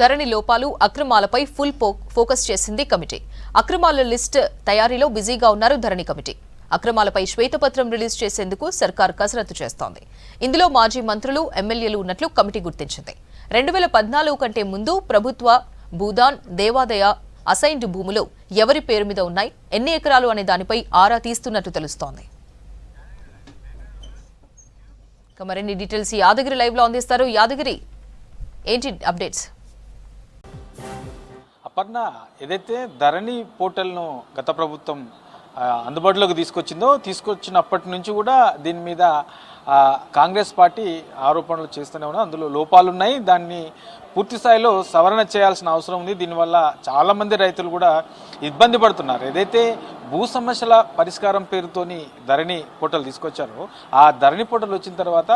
ధరణి లోపాలు అక్రమాలపై full focus చేసింది committee. అక్రమాల లిస్ట్ తయారీలో బిజీగా ఉన్నారు ధరణి కమిటీ. అక్రమాలపై శ్వేతపత్రం రిలీజ్ చేసేందుకు సర్కార్ కసరత్తు చేస్తోంది. ఇందులో మాజీ మంత్రులు, ఎమ్మెల్యేలు ఉన్నట్లు కమిటీ గుర్తించింది. 2014 కంటే ముందు ప్రభుత్వ భూదాన్, దేవాదాయ అసైన్డ్ భూములు ఎవరి పేరు మీద ఉన్నాయి, ఎన్ని ఎకరాలు అనే దానిపై ఆరా తీస్తున్నట్టు తెలుస్తోంది. మరిన్ని డీటెయిల్స్ యాదగిరి లైవ్ లో అందిస్తారు. యాదగిరి, ఏంటి అప్డేట్స్? అపర్ణ, ఏదైతే ధరణి పోర్టల్ను గత ప్రభుత్వం అందుబాటులోకి తీసుకొచ్చినప్పటి నుంచి కూడా దీని మీద కాంగ్రెస్ పార్టీ ఆరోపణలు చేస్తూనే ఉన్నారు. అందులో లోపాలున్నాయి, దాన్ని పూర్తి స్థాయిలో సవరణ చేయాల్సిన అవసరం ఉంది. దీనివల్ల చాలామంది రైతులు కూడా ఇబ్బంది పడుతున్నారు. ఏదైతే భూ సమస్యల పరిష్కారం పేరుతోని ధరణి పోర్టల్ తీసుకొచ్చారో, ఆ ధరణి పోర్టల్ వచ్చిన తర్వాత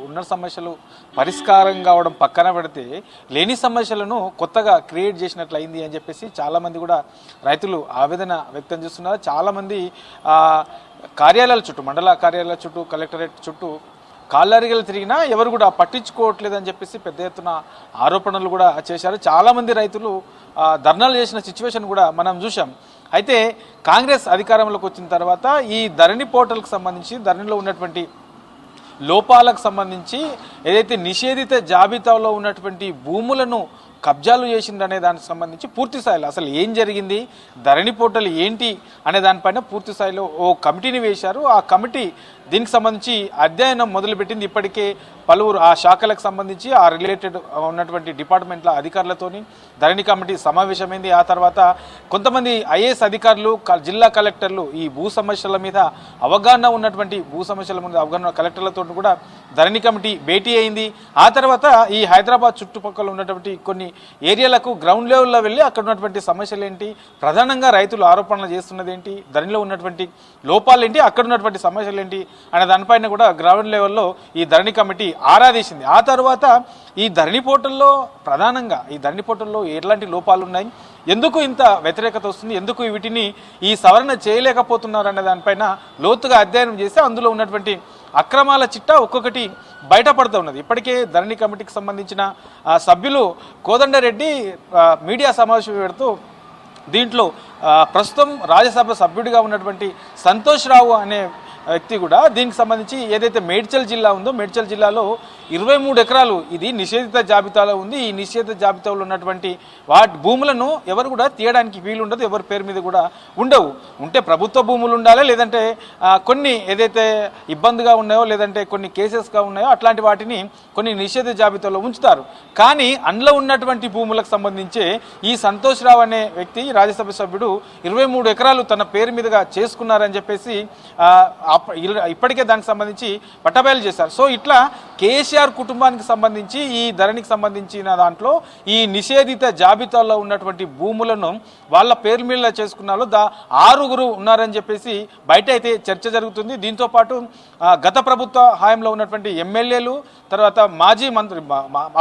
ఉన్న సమస్యలు పరిష్కారం కావడం పక్కన పెడితే లేని సమస్యలను కొత్తగా క్రియేట్ చేసినట్లయింది అని చెప్పేసి చాలామంది కూడా రైతులు ఆవేదన వ్యక్తం చేస్తున్నారు. చాలామంది కార్యాలయాల చుట్టూ, మండల కార్యాలయాల చుట్టూ, కలెక్టరేట్ చుట్టూ కాళ్ళరిగలు తిరిగినా ఎవరు కూడా పట్టించుకోవట్లేదని చెప్పేసి పెద్ద ఎత్తున ఆరోపణలు కూడా చేశారు. చాలామంది రైతులు ధర్నాలు చేసిన సిచ్యువేషన్ కూడా మనం చూసాం. అయితే కాంగ్రెస్ అధికారంలోకి వచ్చిన తర్వాత ఈ ధరణి పోర్టల్కి సంబంధించి, ధరణిలో ఉన్నటువంటి లోపాలకు సంబంధించి ఏదైతే నిషేధిత జాబితాలో ఉన్నటువంటి భూములను కబ్జాలు చేసిందనే దానికి సంబంధించి పూర్తి స్థాయిలో అసలు ఏం జరిగింది, ధరణి పోర్టల్ ఏంటి అనే దానిపైన పూర్తి స్థాయిలో ఓ కమిటీని వేశారు. ఆ కమిటీ దీనికి సంబంధించి అధ్యయనం మొదలుపెట్టింది. ఇప్పటికే పలువురు ఆ శాఖలకు సంబంధించి ఆ రిలేటెడ్ ఉన్నటువంటి డిపార్ట్మెంట్ల అధికారులతోని ధరణి కమిటీ సమావేశమైంది. ఆ తర్వాత కొంతమంది ఐఏఎస్ అధికారులు, జిల్లా కలెక్టర్లు ఈ భూ సమస్యల మీద అవగాహన ఉన్నటువంటి కలెక్టర్లతో కూడా ధరణి కమిటీ భేటీ అయింది. ఆ తర్వాత ఈ హైదరాబాద్ చుట్టుపక్కల ఉన్నటువంటి కొన్ని ఏరియాలకు గ్రౌండ్ లెవెల్లో వెళ్ళి అక్కడ ఉన్నటువంటి సమస్యలు ఏంటి, ప్రధానంగా రైతులు ఆరోపణలు చేస్తున్నది ఏంటి, ధరణిలో ఉన్నటువంటి లోపాలు ఏంటి, అక్కడ ఉన్నటువంటి సమస్యలు ఏంటి అనే దానిపైన కూడా గ్రౌండ్ లెవెల్లో ఈ ధరణి కమిటీ ఆరాధించింది. ఆ తర్వాత ఈ ధరణి పోర్టల్లో ప్రధానంగా ఎలాంటి లోపాలు ఉన్నాయి, ఎందుకు ఇంత వ్యతిరేకత వస్తుంది, ఎందుకు వీటిని ఈ సవరణ చేయలేకపోతున్నారు అనే దానిపైన లోతుగా అధ్యయనం చేస్తే అందులో ఉన్నటువంటి అక్రమాల చిట్టా ఒక్కొక్కటి బయటపడుతూ ఉన్నది. ఇప్పటికే ధరణి కమిటీకి సంబంధించిన సభ్యులు కోదండరెడ్డి మీడియా సమావేశం పెడుతూ దీంట్లో ప్రస్తుతం రాజ్యసభ సభ్యుడిగా ఉన్నటువంటి సంతోష్ రావు అనే వ్యక్తి కూడా దీనికి సంబంధించి ఏదైతే మేడ్చల్ జిల్లా ఉందో, మేడ్చల్ జిల్లాలో 23 ఎకరాలు ఇది నిషేధిత జాబితాలో ఉంది. ఈ నిషేధిత జాబితాలో ఉన్నటువంటి వాటి భూములను ఎవరు కూడా తీయడానికి వీలు ఉండదు, ఎవరి పేరు మీద కూడా ఉండవు. ఉంటే ప్రభుత్వ భూములు ఉండాలి, లేదంటే కొన్ని ఏదైతే ఇబ్బందిగా ఉన్నాయో, లేదంటే కొన్ని కేసెస్గా ఉన్నాయో అట్లాంటి వాటిని కొన్ని నిషేధిత జాబితాలో ఉంచుతారు. కానీ అందులో ఉన్నటువంటి భూములకు సంబంధించి ఈ సంతోష్ రావు అనే వ్యక్తి, రాజ్యసభ సభ్యుడు 23 ఎకరాలు తన పేరు మీదుగా చేసుకున్నారని చెప్పేసి ఇప్పటికే దానికి సంబంధించి పట్టబయలు చేశారు. సో ఇట్లా కేసీఆర్ కుటుంబానికి సంబంధించి ఈ ధరణికి సంబంధించిన దాంట్లో ఈ నిషేధిత జాబితాలో ఉన్నటువంటి భూములను వాళ్ళ పేరు మీద చేసుకున్నారు. 6 ఉన్నారని చెప్పేసి బయట అయితే చర్చ జరుగుతుంది. దీంతో పాటు గత ప్రభుత్వ హయాంలో ఉన్నటువంటి ఎమ్మెల్యేలు, తర్వాత మాజీ మంత్రి,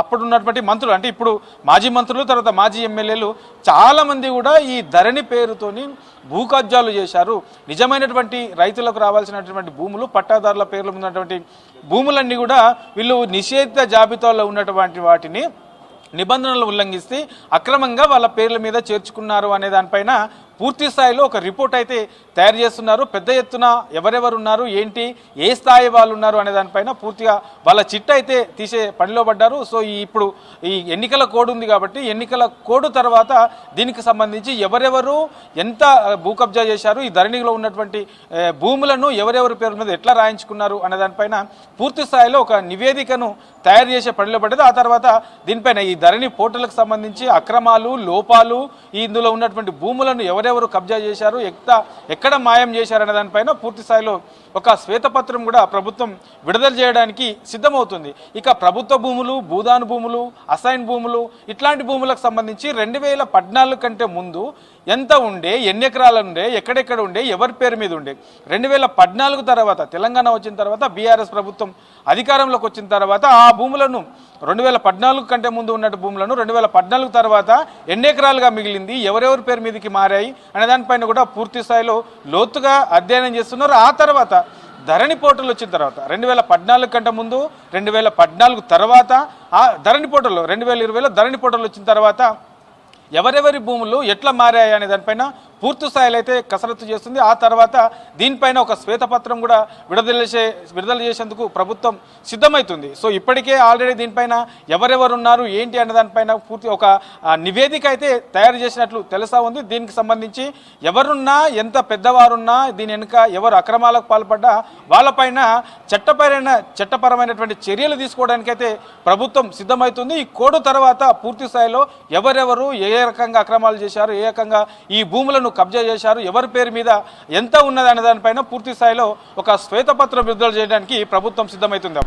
అప్పుడు ఉన్నటువంటి మంత్రులు, అంటే ఇప్పుడు మాజీ మంత్రులు, తర్వాత మాజీ ఎమ్మెల్యేలు చాలామంది కూడా ఈ ధరణి పేరుతోని భూ కబ్జాలు చేశారు. నిజమైనటువంటి రైతులకు రావాల్సినటువంటి భూములు, పట్టాదారుల పేర్లు ఉన్నటువంటి భూములన్నీ కూడా వీళ్ళు నిషేధిత జాబితాలో ఉన్నటువంటి వాటిని నిబంధనలు ఉల్లంఘిస్తే అక్రమంగా వాళ్ళ పేర్ల మీద చేర్చుకున్నారు అనే దానిపైన పూర్తి స్థాయిలో ఒక రిపోర్ట్ అయితే తయారు చేస్తున్నారు. పెద్ద ఎత్తున ఎవరెవరు ఉన్నారు, ఏంటి, ఏ స్థాయి వాళ్ళు ఉన్నారు అనే దానిపైన పూర్తిగా వాళ్ళ చిట్ట అయితే తీసే పనిలో పడ్డారు. సో ఇప్పుడు ఈ ఎన్నికల కోడ్ ఉంది కాబట్టి ఎన్నికల కోడ్ తర్వాత దీనికి సంబంధించి ఎవరెవరు ఎంత భూ కబ్జా చేశారు, ఈ ధరణిలో ఉన్నటువంటి భూములను ఎవరెవరి పేర్ల మీద ఎట్లా రాయించుకున్నారు అనే దానిపైన పూర్తి స్థాయిలో ఒక నివేదికను తయారు చేసే పనిలో పడ్డది. ఆ తర్వాత దీనిపైన ఈ ధరణి పోర్టల్కి సంబంధించి అక్రమాలు, లోపాలు, ఇందులో ఉన్నటువంటి భూములను ఎవరెవరు కబ్జా చేశారు, ఎక్కడ మాయం చేశారనే దానిపైన పూర్తి స్థాయిలో ఒక శ్వేతపత్రం కూడా ప్రభుత్వం విడుదల చేయడానికి సిద్ధమవుతుంది. ఇక ప్రభుత్వ భూములు, భూదాను భూములు, అసైన్ భూములు, ఇట్లాంటి భూములకు సంబంధించి 2014 కంటే ముందు ఎంత ఉండే, ఎన్ని ఎకరాలు ఉండే, ఎక్కడెక్కడ ఉండే, ఎవరి పేరు మీద ఉండే, 2014 తర్వాత తెలంగాణ వచ్చిన తర్వాత బీఆర్ఎస్ ప్రభుత్వం అధికారంలోకి వచ్చిన తర్వాత ఆ భూములను 2014 కంటే ముందు ఉన్నట్టు భూములను 2014 తర్వాత ఎన్ని ఎకరాలుగా మిగిలింది, ఎవరెవరి పేరు మీదకి మారాయి అనే దానిపైన కూడా పూర్తి స్థాయిలో లోతుగా అధ్యయనం చేస్తున్నారు. ఆ తర్వాత ధరణి పోర్టల్ వచ్చిన తర్వాత 2014 కంటే ముందు 2014 తర్వాత ఆ ధరణి పోర్టల్ 2020లో ధరణి పోర్టల్ వచ్చిన తర్వాత ఎవరెవరి భూములు ఎట్లా మారాయి అనే దానిపైన పూర్తి స్థాయిలో అయితే కసరత్తు చేస్తుంది. ఆ తర్వాత దీనిపైన ఒక శ్వేతపత్రం కూడా విడుదల చేసేందుకు ప్రభుత్వం సిద్ధమవుతుంది. సో ఇప్పటికే ఆల్రెడీ దీనిపైన ఎవరెవరు ఉన్నారు ఏంటి అనే దానిపైన పూర్తి ఒక నివేదిక అయితే తయారు చేసినట్లు తెలుసా ఉంది. దీనికి సంబంధించి ఎవరున్నా ఎంత పెద్దవారున్నా దీని వెనుక ఎవరు అక్రమాలకు పాల్పడ్డా వాళ్ళపైన చట్టపరమైనటువంటి చర్యలు తీసుకోవడానికైతే ప్రభుత్వం సిద్ధమవుతుంది. ఈ కోడ్ తర్వాత పూర్తి స్థాయిలో ఎవరెవరు ఏ రకంగా అక్రమాలు చేశారు, ఏ రకంగా ఈ భూములను కబ్జా చేశారు, ఎవరి పేరు మీద ఎంత ఉన్నది అనే దానిపైన పూర్తి స్థాయిలో ఒక శ్వేతపత్రం విడుదల చేయడానికి ప్రభుత్వం సిద్ధమవుతుంది.